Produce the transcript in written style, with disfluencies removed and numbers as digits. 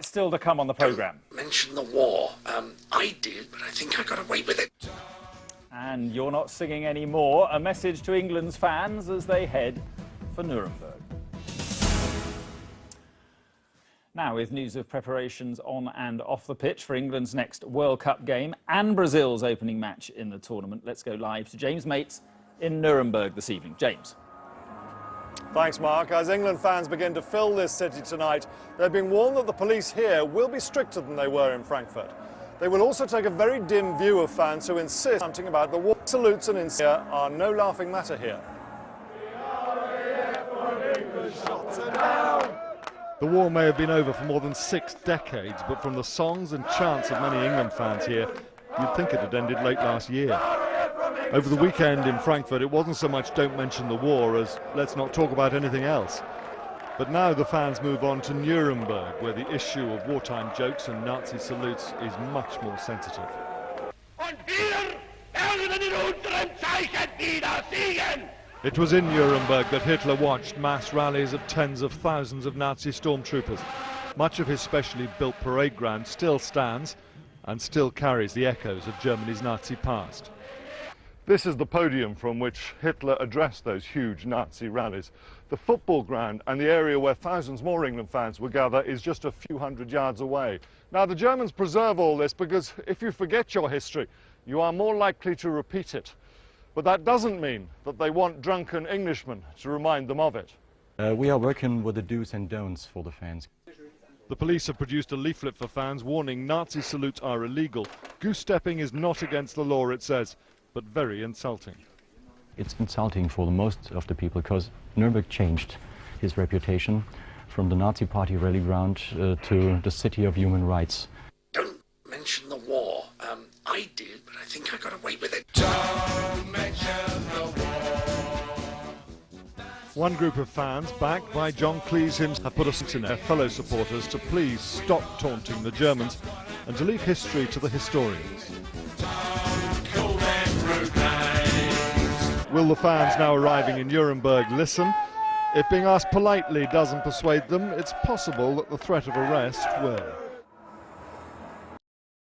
Still to come on the programme. Mention the war. I did, but I think I got away with it. And you're not singing anymore. A message to England's fans as they head for Nuremberg. Now, with news of preparations on and off the pitch for England's next World Cup game and Brazil's opening match in the tournament, let's go live to James Mates in Nuremberg this evening. James. Thanks, Mark. As England fans begin to fill this city tonight, they've been warned that the police here will be stricter than they were in Frankfurt. They will also take a very dim view of fans who insist something about the war. Salutes and insults are no laughing matter here. The war may have been over for more than 6 decades, but from the songs and chants of many England fans here, you'd think it had ended late last year. Over the weekend in Frankfurt, it wasn't so much "don't mention the war" as "let's not talk about anything else." But now the fans move on to Nuremberg, where the issue of wartime jokes and Nazi salutes is much more sensitive. It was in Nuremberg that Hitler watched mass rallies of tens of thousands of Nazi stormtroopers. Much of his specially built parade ground still stands and still carries the echoes of Germany's Nazi past. This is the podium from which Hitler addressed those huge Nazi rallies. The football ground and the area where thousands more England fans would gather is just a few hundred yards away. Now, the Germans preserve all this because if you forget your history, you are more likely to repeat it. But that doesn't mean that they want drunken Englishmen to remind them of it. We are working with the do's and don'ts for the fans. The police have produced a leaflet for fans warning Nazi salutes are illegal. Goose-stepping is not against the law, it says, but very insulting. It's insulting for the most of the people because Nuremberg changed his reputation from the Nazi party rally ground to the city of human rights. Don't mention the war. I did, but I think I got away with it. Don't mention the war. One group of fans, backed by John Cleese himself, have put us in their fellow supporters to please stop taunting the Germans and to leave history to the historians. Will the fans now arriving in Nuremberg listen? If being asked politely doesn't persuade them, it's possible that the threat of arrest will.